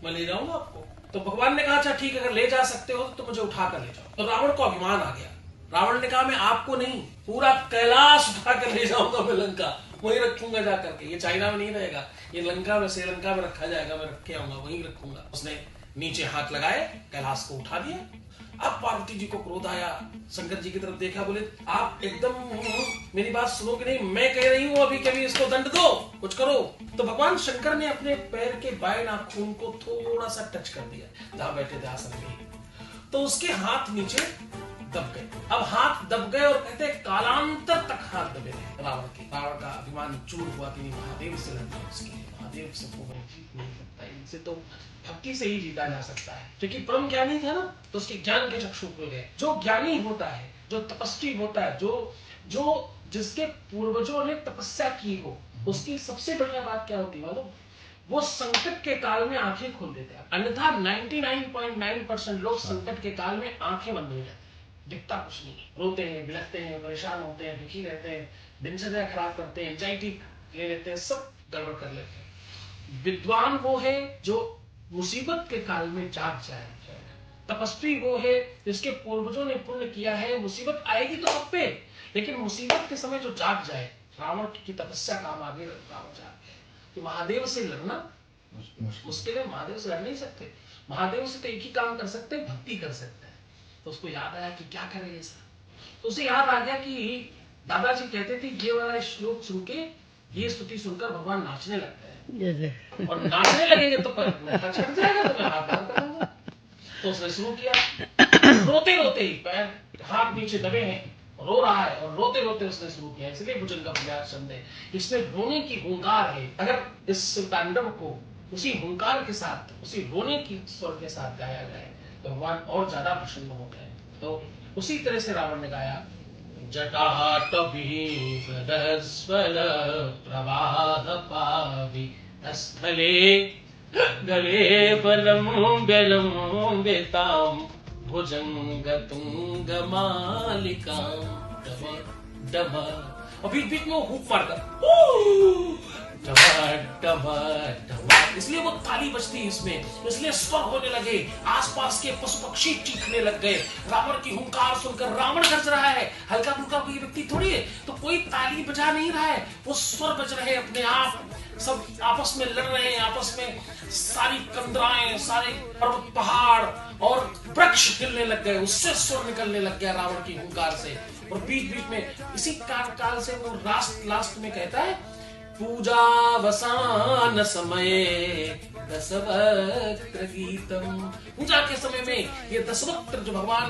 मैं ले जाऊंगा आपको। तो भगवान ने कहा अच्छा ठीक है, अगर ले जा सकते हो तो मुझे उठा कर ले जाओ। तो रावण को अभिमान आ गया। रावण ने कहा मैं आपको नहीं, पूरा कैलाश उठा कर ले जाऊंगा मैं लंका, वहीं रखूंगा जाकर के। ये चाइना में नहीं रहेगा, ये लंका में, श्रीलंका में रखा जाएगा, मैं रख के आऊंगा, वहीं रखूंगा। उसने नीचे हाथ लगाए, कैलाश को उठा दिया। अब पार्वती जी को क्रोध आया, शंकर जी की तरफ देखा, बोले आप एकदम मेरी बात सुनो कि नहीं, मैं कह रही हूं अभी कभी इसको दंड दो, कुछ करो। तो भगवान शंकर ने अपने पैर के बाएं नाखून को थोड़ा सा टच कर दिया जहां बैठे थे आसन में, तो उसके हाथ नीचे दब गए। अब हाथ दब गए और कहते कालांतर तक हाथ दबे रहे रावण के। रावण का अभिमान चूर हुआ कि नहीं, महादेव से लड़ना उसके, महादेव से को जीत नहीं सकता, इनसे तो भक्ति से ही जीता जा सकता है। क्योंकि परम ज्ञानी था ना, तो उसके ज्ञान के चक्षु खुल गए। जो ज्ञानी होता है, जो तपस्वी होता है, जो जिसके पूर्वजों ने तपस्या की हो, उसकी सबसे बढ़िया बात क्या होती है मालूम? वो संकट के काल में आंखें खोल देते हैं। अन्यथा 99.9% लोग संकट के काल में आंखें बंद हो जाते हैं, दिखता कुछ नहीं, रोते हैं, बिलखते हैं, परेशान होते हैं, दुखी रहते हैं, दिनचर्या खराब करते हैं, एंजाइटी ले लेते हैं, सब गड़बड़ कर लेते हैं। विद्वान वो है जो मुसीबत के काल में जाग जाए। तपस्वी वो है जिसके पूर्वजों ने पुण्य किया है, मुसीबत आएगी तो सब पे, लेकिन मुसीबत के समय जो जाग जाए। रावण की तपस्या काम आगे, रावण जाग गए। तो महादेव से लड़ना मुश्किल है, महादेव से लड़ नहीं सकते। महादेव से तो एक ही काम कर सकते हैं, भक्ति कर सकते हैं। तो उसको याद आया कि क्या करें ऐसा, तो उसे याद आ गया कि दादाजी कहते थे ये वाला श्लोक सुन के, ये स्तुति सुनकर भगवान नाचने लगते हैं, और नाचने लगेंगे तो छट जाएगा, तो मैं हाथ बाहर कर दूंगा। तो उसने शुरू किया, रोते रोते ही, पैर हाथ नीचे दबे हैं, रो रहा है, और रोते रोते उसने शुरू किया, इसलिए भुजंग का प्रयास शब्द है, इसमें रोने की हुंकार है। अगर इस तांडव को उसी हुंकार के साथ, उसी रोने की स्वर के साथ गाया जाए तो भगवान और ज्यादा प्रसन्न हो गए। तो उसी तरह से रावण ने गाया, जटाटवीरस्वल प्रवाह पावि स्थले गले बलम बेलम बेताम भुजंग तुंग मालिकाम डम डम। और बीच बीच में वो हुक मारकर इसलिए वो ताली बजती इसमें, इसलिए स्वर होने लगे, आसपास के पशु पक्षी चीखने लग गए। रावण की हुंकार सुनकर रावण गरज रहा है, हल्का फुल्का कोई व्यक्ति थोड़ी है, तो कोई ताली बजा नहीं रहा है, वो स्वर बज रहे अपने आप, सब आपस में लड़ रहे हैं, आपस में सारी कंदराएं, सारे पर्वत पहाड़ और वृक्ष हिलने लग गए, उससे स्वर निकलने लग गया रावण की हुंकार से। और बीच बीच में इसी काल से वो लास्ट में कहता है, पूजावसान समय दशवक्त्र गीतम। पूजा के समय में ये दशवक्त्र, जो भगवान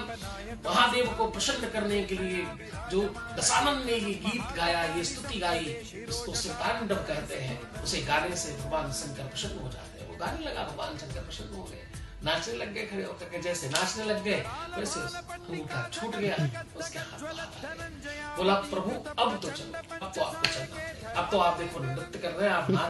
महादेव को प्रसन्न करने के लिए जो दशानन ने ये गीत गाया, ये स्तुति गाई, इसको तांडव कहते हैं। उसे गाने से भगवान शंकर प्रसन्न हो जाते हैं। वो गाने लगा, भगवान शंकर प्रसन्न हो गए, नाचने लग गए, खड़े होकर के जैसे नाचने लग गए वैसे अंगूठा छूट गया, उसके हाथ बोला प्रभु अब तो चलो, अब तो आपको चलना, अब तो आप देखो नृत्य कर रहे हैं, आप